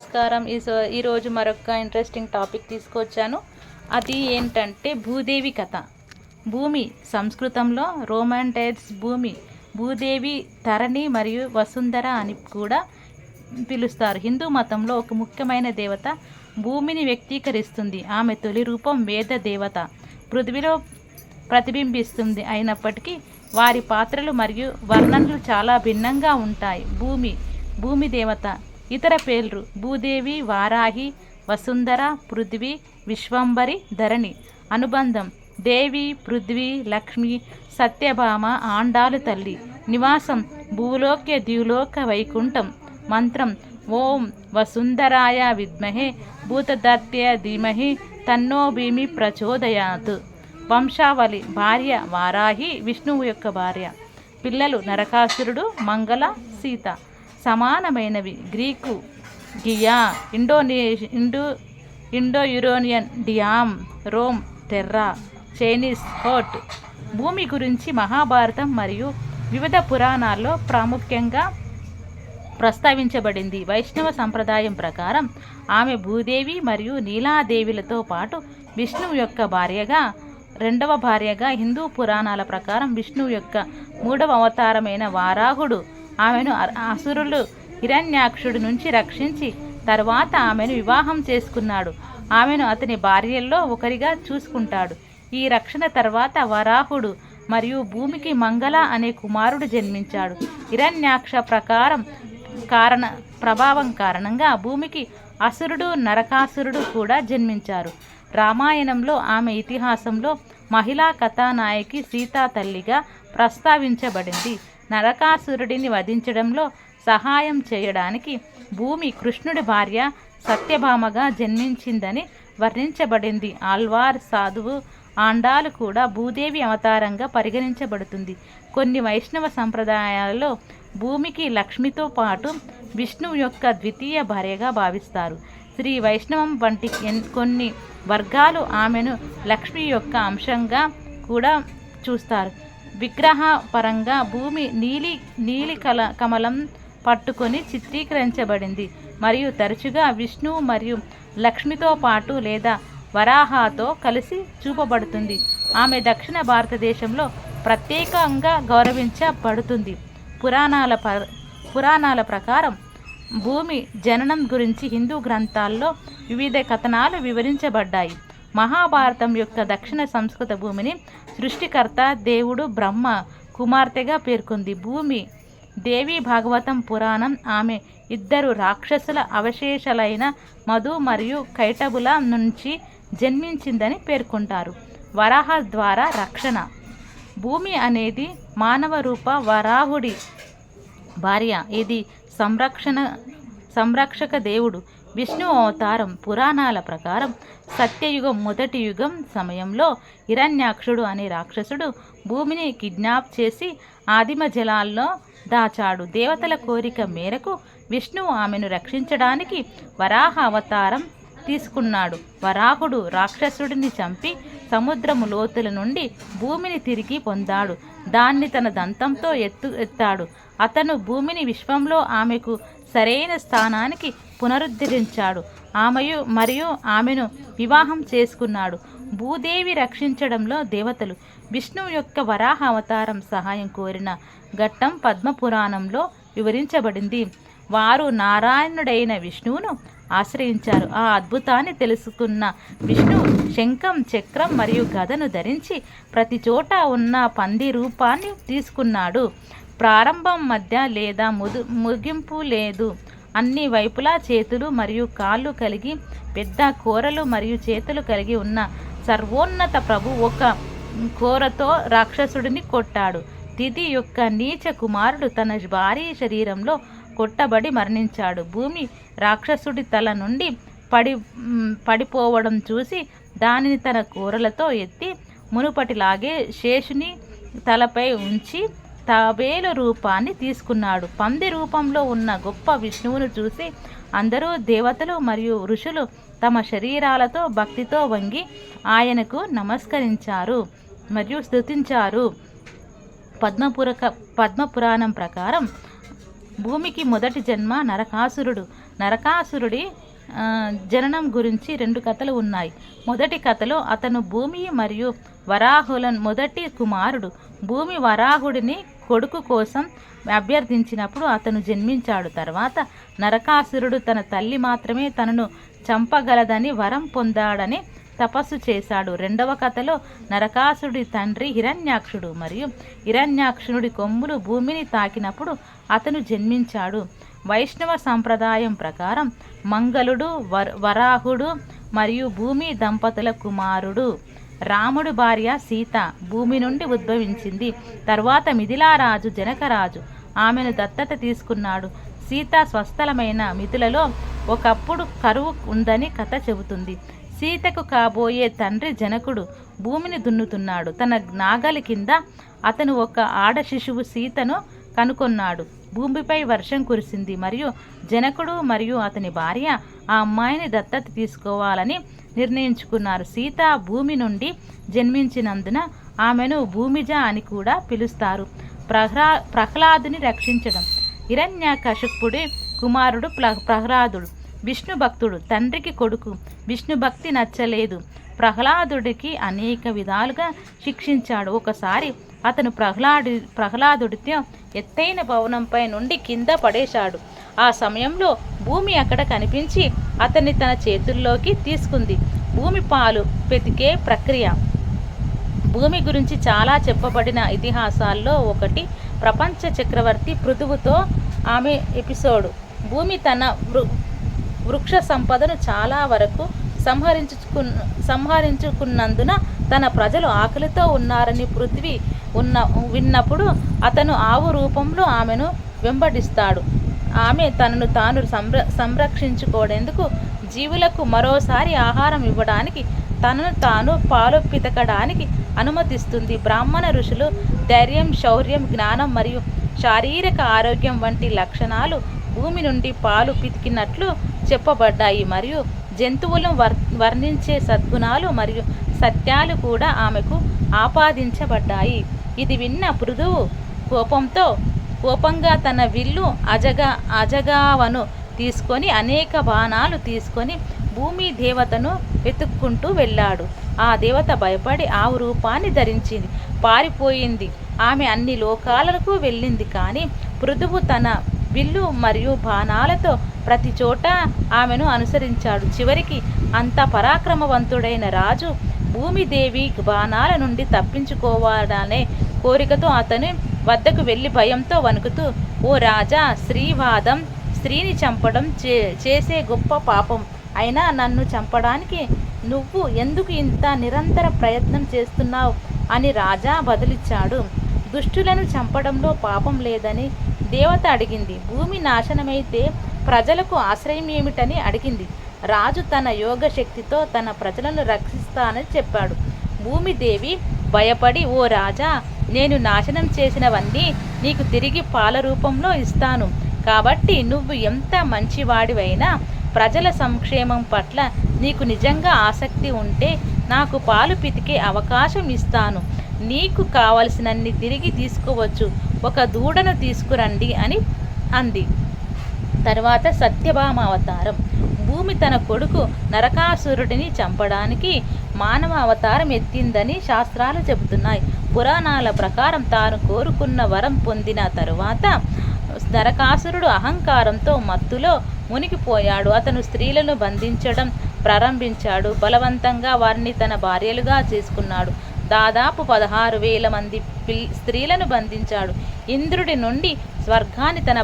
నమస్కారం. ఈరోజు మరొక ఇంట్రెస్టింగ్ టాపిక్ తీసుకొచ్చాను. అది ఏంటంటే భూదేవి కథ. భూమి సంస్కృతంలో రోమాంటైడ్స్ భూదేవి, ధరణి మరియు వసుంధర అని కూడా పిలుస్తారు. హిందూ మతంలో ఒక ముఖ్యమైన దేవత భూమిని వ్యక్తీకరిస్తుంది. ఆమె తొలి రూపం వేద దేవత, పృథ్వీలో ప్రతిబింబిస్తుంది. అయినప్పటికీ వారి పాత్రలు మరియు వర్ణనలు చాలా భిన్నంగా ఉంటాయి. భూమి దేవత ఇతర పేర్లు భూదేవి, వారాహి, వసుంధర, పృథ్వీ, విశ్వంబరి, ధరణి. అనుబంధం దేవి, పృథ్వీ, లక్ష్మి, సత్యభామ, ఆండాలు తల్లి. నివాసం భూలోక్య ద్యులోక వైకుంఠం. మంత్రం ఓం వసుంధరాయ విద్మహే భూతదత్య ధీమహి తన్నో భీమి ప్రచోదయాత్. వంశావళి భార్య వారాహి, విష్ణువు యొక్క భార్య. పిల్లలు నరకాసురుడు, మంగళ, సీత. సమానమైనవి గ్రీకు గియా, ఇండో యురేనియన్ డియామ్, రోమ్ టెర్రా, చైనీస్ హోట్. భూమి గురించి మహాభారతం మరియు వివిధ పురాణాల్లో ప్రాముఖ్యంగా ప్రస్తావించబడింది. వైష్ణవ సంప్రదాయం ప్రకారం ఆమె భూదేవి మరియు నీలాదేవిలతో పాటు విష్ణువు యొక్క రెండవ భార్యగా. హిందూ పురాణాల ప్రకారం విష్ణువు యొక్క మూడవ అవతారమైన వారాహుడు ఆమెను అసురులు హిరణ్యాక్షుడి నుంచి రక్షించి తర్వాత ఆమెను వివాహం చేసుకున్నాడు. ఆమెను అతని భార్యల్లో ఒకరిగా చూసుకుంటాడు. ఈ రక్షణ తర్వాత వరాహుడు మరియు భూమికి మంగళ అనే కుమారుడు జన్మించాడు. హిరణ్యాక్ష ప్రభావం కారణంగా భూమికి అసురుడు, నరకాసురుడు కూడా జన్మించారు. రామాయణంలో ఆమె ఇతిహాసంలో మహిళా కథానాయకి సీతా తల్లిగా ప్రస్తావించబడింది. నరకాసురుడిని వధించడంలో సహాయం చేయడానికి భూమి కృష్ణుడి భార్య సత్యభామగా జన్మించిందని వర్ణించబడింది. ఆల్వార్, సాధువు, ఆండాలు కూడా భూదేవి అవతారంగా పరిగణించబడుతుంది. కొన్ని వైష్ణవ సంప్రదాయాలలో భూమికి లక్ష్మితో పాటు విష్ణువు యొక్క ద్వితీయ భార్యగా భావిస్తారు. శ్రీ వైష్ణవం వంటి కొన్ని వర్గాలు ఆమెను లక్ష్మి యొక్క అంశంగా కూడా చూస్తారు. విగ్రహ పరంగా భూమి నీలి కమలం పట్టుకొని చిత్రీకరించబడింది మరియు తరచుగా విష్ణువు మరియు లక్ష్మితో పాటు లేదా వరాహతో కలిసి చూపబడుతుంది. ఆమె దక్షిణ భారతదేశంలో ప్రత్యేకంగా గౌరవించబడుతుంది. పురాణాల ప్రకారం భూమి జననం గురించి హిందూ గ్రంథాల్లో వివిధ కథనాలు వివరించబడ్డాయి. మహాభారతం యొక్క దక్షిణ సంస్కృత భూమిని సృష్టికర్త దేవుడు బ్రహ్మ కుమార్తెగా పేర్కొంది. భూమి దేవి భాగవతం పురాణం ఆమె ఇద్దరు రాక్షసుల అవశేషాలైన మధు మరియు కైటబుల నుంచి జన్మించిందని పేర్కొంటారు. వరాహ ద్వారా రక్షణ. భూమి అనేది మానవ రూప వరాహుడి భార్య. ఇది సంరక్షక దేవుడు, విష్ణు అవతారం. పురాణాల ప్రకారం సత్యయుగం మొదటి యుగం సమయంలో హిరణ్యాక్షుడు అనే రాక్షసుడు భూమిని కిడ్నాప్ చేసి ఆదిమ జలాల్లో దాచాడు. దేవతల కోరిక మేరకు విష్ణువు ఆమెను రక్షించడానికి వరాహ అవతారం తీసుకున్నాడు. వరాహుడు రాక్షసుడిని చంపి సముద్రము లోతుల నుండి భూమిని తిరిగి పొందాడు. దాన్ని తన దంతంతో ఎత్తాడు. అతను భూమిని విశ్వంలో ఆమెకు సరైన స్థానానికి పునరుద్ధరించాడు. మరియు ఆమెను వివాహం చేసుకున్నాడు. భూదేవి రక్షించడంలో దేవతలు విష్ణువు యొక్క వరాహ అవతారం సహాయం కోరిన ఘట్టం పద్మపురాణంలో వివరించబడింది. వారు నారాయణుడైన విష్ణువును ఆశ్రయించారు. ఆ అద్భుతాన్ని తెలుసుకున్న విష్ణువు శంఖం, చక్రం మరియు గదను ధరించి ప్రతి చోట ఉన్న పంది రూపాన్ని తీసుకున్నాడు. ప్రారంభం, మధ్య లేదా ముగింపు లేదు. అన్ని వైపులా చేతులు మరియు కాళ్ళు కలిగి పెద్ద కోరలు మరియు చేతులు కలిగి ఉన్న సర్వోన్నత ప్రభు ఒక కోరతో రాక్షసుడిని కొట్టాడు. తిథి యొక్క నీచ కుమారుడు తన భారీ శరీరంలో కొట్టబడి మరణించాడు. భూమి రాక్షసుడి తల నుండి పడిపోవడం చూసి దానిని తన కోరలతో ఎత్తి మునుపటిలాగే శేషుని తలపై ఉంచి తాబేలు రూపాన్ని తీసుకున్నాడు. పంది రూపంలో ఉన్న గొప్ప విష్ణువును చూసి అందరూ దేవతలు మరియు ఋషులు తమ శరీరాలతో భక్తితో వంగి ఆయనకు నమస్కరించారు మరియు స్తుతించారు. పద్మపురాణం ప్రకారం భూమికి మొదటి జన్మ నరకాసురుడు. నరకాసురుడి జననం గురించి 2 కథలు ఉన్నాయి. మొదటి కథలో అతను భూమి మరియు వరాహుల మొదటి కుమారుడు. భూమి వరాహుడిని కొడుకు కోసం అభ్యర్థించినప్పుడు అతను జన్మించాడు. తర్వాత నరకాసురుడు తన తల్లి మాత్రమే తనను చంపగలదని వరం పొందాడని తపస్సు చేశాడు. రెండవ కథలో నరకాసురుడి తండ్రి హిరణ్యాక్షుడు మరియు హిరణ్యాక్షుడి కొమ్ములు భూమిని తాకినప్పుడు అతను జన్మించాడు. వైష్ణవ సంప్రదాయం ప్రకారం మంగళుడు వరాహుడు మరియు భూమి దంపతుల కుమారుడు. రాముడు భార్య సీత భూమి నుండి ఉద్భవించింది. తర్వాత మిథిలారాజు జనకరాజు ఆమెను దత్తత తీసుకున్నాడు. సీత స్వస్థలమైన మిథులలో ఒకప్పుడు కరువు ఉందని కథ చెబుతుంది. సీతకు కాబోయే తండ్రి జనకుడు భూమిని దున్నుతున్నాడు. తన నాగలి కింద అతను ఒక ఆడ శిశువు సీతను కనుకొన్నాడు. భూమిపై వర్షం కురిసింది మరియు జనకుడు మరియు అతని భార్య ఆ అమ్మాయిని దత్తత తీసుకోవాలని నిర్ణయించుకున్నారు. సీత భూమి నుండి జన్మించినందున ఆమెను భూమిజ అని కూడా పిలుస్తారు. ప్రహ్లాదుని రక్షించడం. హిరణ్యకశిపుడి కుమారుడు ప్రహ్లాదుడు విష్ణు భక్తుడు. తండ్రికి కొడుకు. విష్ణు భక్తి నచ్చలేదు. ప్రహ్లాదుడికి అనేక విధాలుగా శిక్షించాడు. ఒకసారి అతను ప్రహ్లాదుడితో ఎత్తైన భవనంపై నుండి కింద పడేశాడు. ఆ సమయంలో భూమి అక్కడ కనిపించి అతన్ని తన చేతుల్లోకి తీసుకుంది. భూమి పాలు పెతికే ప్రక్రియ. భూమి గురించి చాలా చెప్పబడిన ఇతిహాసాల్లో ఒకటి ప్రపంచ చక్రవర్తి పృథువుతో ఆమె ఎపిసోడ్. భూమి తన వృక్ష సంపదను చాలా వరకు సంహరించుకున్నందున తన ప్రజలు ఆకలితో ఉన్నారని పృథ్వీ విన్నప్పుడు అతను ఆవు రూపంలో ఆమెను వెంబడిస్తాడు. ఆమె తనను తాను సంరక్షించుకోవడానికి జీవులకు మరోసారి ఆహారం ఇవ్వడానికి తనను తాను పాలు పితకడానికి అనుమతిస్తుంది. బ్రాహ్మణ ఋషులు ధైర్యం, శౌర్యం, జ్ఞానం మరియు శారీరక ఆరోగ్యం వంటి లక్షణాలు భూమి నుండి పాలు పితికినట్లు చెప్పబడ్డాయి మరియు జంతువులను వర్ణించే సద్గుణాలు మరియు సత్యాలు కూడా ఆమెకు ఆపాదించబడ్డాయి. ఇది విన్న పృథువు కోపంగా తన విల్లు అజగావను తీసుకొని అనేక బాణాలు తీసుకొని భూమి దేవతను వెతుక్కుంటూ వెళ్ళాడు. ఆ దేవత భయపడి ఆవు రూపాన్ని ధరించింది, పారిపోయింది. ఆమె అన్ని లోకాలకు వెళ్ళింది. కానీ పృథువు తన విల్లు మరియు బాణాలతో ప్రతి చోట ఆమెను అనుసరించాడు. చివరికి అంత పరాక్రమవంతుడైన రాజు భూమిదేవి బాణాల నుండి తప్పించుకోవాలనే కోరికతో అతని వద్దకు వెళ్ళి భయంతో వణుకుతూ, ఓ రాజా, స్త్రీవాదం, స్త్రీని చంపడం చేసే గొప్ప పాపం. అయినా నన్ను చంపడానికి నువ్వు ఎందుకు ఇంత నిరంతర ప్రయత్నం చేస్తున్నావు అని రాజా బదులిచ్చాడు. దుష్టులను చంపడంలో పాపం లేదని దేవత అడిగింది. భూమి నాశనమైతే ప్రజలకు ఆశ్రయం ఏమిటని అడిగింది. రాజు తన యోగ శక్తితో తన ప్రజలను రక్షిస్తానని చెప్పాడు. భూమిదేవి భయపడి, ఓ రాజా, నేను నాశనం చేసినవన్నీ నీకు తిరిగి పాల రూపంలో ఇస్తాను. కాబట్టి నువ్వు ఎంత మంచివాడివైనా ప్రజల సంక్షేమం పట్ల నీకు నిజంగా ఆసక్తి ఉంటే నాకు పాలు పితికే అవకాశం ఇస్తాను. నీకు కావలసినన్ని తిరిగి తీసుకోవచ్చు. ఒక దూడను తీసుకురండి అని అంది. తర్వాత సత్యభామ అవతారం. భూమి తన కొడుకు నరకాసురుడిని చంపడానికి మానవ అవతారం ఎత్తిందని శాస్త్రాలు చెబుతున్నాయి. పురాణాల ప్రకారం తాను కోరుకున్న వరం పొందిన తరువాత నరకాసురుడు అహంకారంతో మత్తులో మునిగిపోయాడు. అతను స్త్రీలను బంధించడం ప్రారంభించాడు. బలవంతంగా వారిని తన భార్యలుగా చేసుకున్నాడు. దాదాపు 16,000 మంది స్త్రీలను బంధించాడు. ఇంద్రుడి నుండి స్వర్గాన్ని తన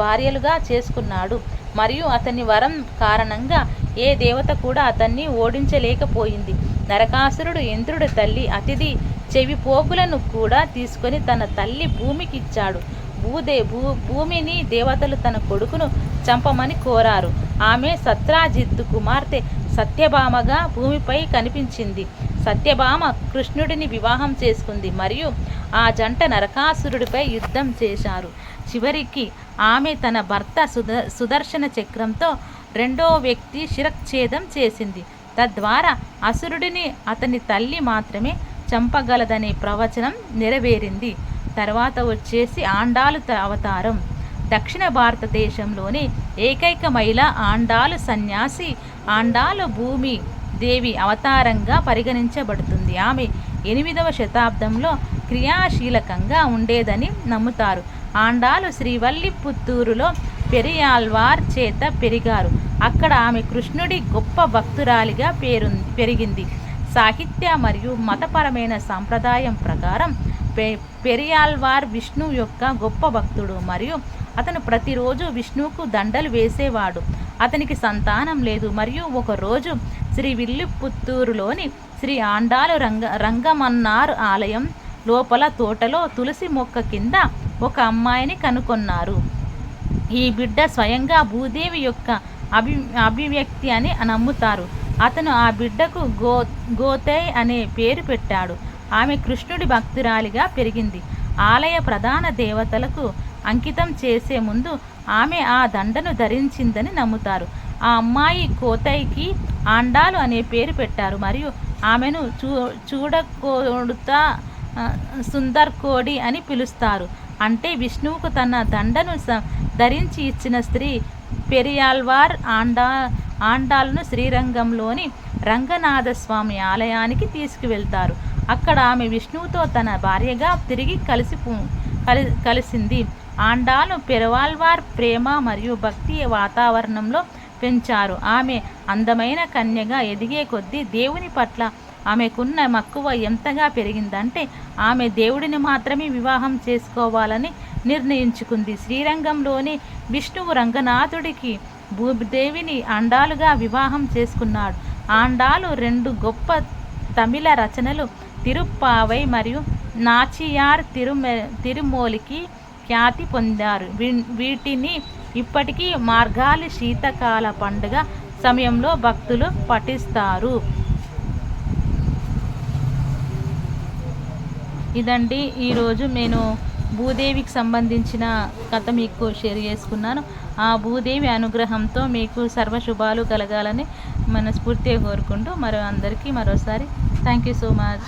భార్యలుగా చేసుకున్నాడు. మరియు అతని వరం కారణంగా ఏ దేవత కూడా అతన్ని ఓడించలేకపోయింది. నరకాసురుడు ఇంద్రుడి తల్లి అతిథి చెవి పోగులను కూడా తీసుకొని తన తల్లి భూమికి ఇచ్చాడు. భూమిని దేవతలు తన కొడుకును చంపమని కోరారు. ఆమె సత్రాజిత్తు కుమార్తె సత్యభామగా భూమిపై కనిపించింది. సత్యభామ కృష్ణుడిని వివాహం చేసుకుంది మరియు ఆ జంట నరకాసురుడిపై యుద్ధం చేశారు. చివరికి ఆమె తన భర్త సుదర్శన చక్రంతో రెండో వ్యక్తి శిరచ్ఛేదం చేసింది. తద్వారా అసురుడిని అతని తల్లి మాత్రమే చంపగలదనే ప్రవచనం నెరవేరింది. తర్వాత వచ్చేసి ఆండాలు అవతారం. దక్షిణ భారతదేశంలోని ఏకైక మహిళ ఆండాలు సన్యాసి. ఆండాలు భూమి దేవి అవతారంగా పరిగణించబడుతుంది. ఆమె 8వ శతాబ్దంలో క్రియాశీలకంగా ఉండేదని నమ్ముతారు. ఆండాలు శ్రీవల్లిపుత్తూరులో పెరియాళ్వార్ చేత పెరిగారు. అక్కడ ఆమె కృష్ణుడి గొప్ప భక్తురాలిగా పెరిగింది. సాహిత్య మరియు మతపరమైన సంప్రదాయం ప్రకారం పెరియాళ్వార్ విష్ణువు యొక్క గొప్ప భక్తుడు మరియు అతను ప్రతిరోజు విష్ణువుకు దండలు వేసేవాడు. అతనికి సంతానం లేదు మరియు ఒకరోజు శ్రీవిల్లిపుత్తూరులోని శ్రీ ఆండాలు రంగమన్నార్ ఆలయం లోపల తోటలో తులసి మొక్క కింద ఒక అమ్మాయిని కనుగొన్నారు. ఈ బిడ్డ స్వయంగా భూదేవి యొక్క అభివ్యక్తి అని నమ్ముతారు. అతను ఆ బిడ్డకు గోతై అనే పేరు పెట్టాడు. ఆమె కృష్ణుడి భక్తురాలిగా పెరిగింది. ఆలయ ప్రధాన దేవతలకు అంకితం చేసే ముందు ఆమె ఆ దండను ధరించిందని నమ్ముతారు. ఆ అమ్మాయి కోతైకి ఆండాలు అనే పేరు పెట్టారు మరియు ఆమెను చూడకోడుతా సుందర్కోడి అని పిలుస్తారు. అంటే విష్ణువుకు తన దండను ధరించి ఇచ్చిన స్త్రీ. పెరియాళ్వార్ ఆండాలను శ్రీరంగంలోని రంగనాథస్వామి ఆలయానికి తీసుకువెళ్తారు. అక్కడ ఆమె విష్ణువుతో తన భార్యగా తిరిగి కలిసింది. ఆండాలు పెరియాళ్వార్ ప్రేమ మరియు భక్తి వాతావరణంలో పెంచారు. ఆమె అందమైన కన్యగా ఎదిగే కొద్దీ దేవుని పట్ల ఆమెకున్న మక్కువ ఎంతగా పెరిగిందంటే ఆమె దేవుడిని మాత్రమే వివాహం చేసుకోవాలని నిర్ణయించుకుంది. శ్రీరంగంలోని విష్ణువు రంగనాథుడికి భూదేవిని ఆండాలుగా వివాహం చేసుకున్నాడు. ఆండాలు 2 గొప్ప తమిళ రచనలు తిరుప్పావై మరియు నాచియార్ తిరుమూలికి ఖ్యాతి పొందారు. వీటిని ఇప్పటికీ మార్గాలి శీతకాల పండుగ సమయంలో భక్తులు పఠిస్తారు. ఇదండి ఈరోజు నేను భూదేవికి సంబంధించిన కథ మీకు షేర్ చేసుకున్నాను. ఆ భూదేవి అనుగ్రహంతో మీకు సర్వశుభాలు కలగాలని మనస్ఫూర్తిగా కోరుకుంటూ అందరికీ మరోసారి థ్యాంక్ యూ సో మచ్.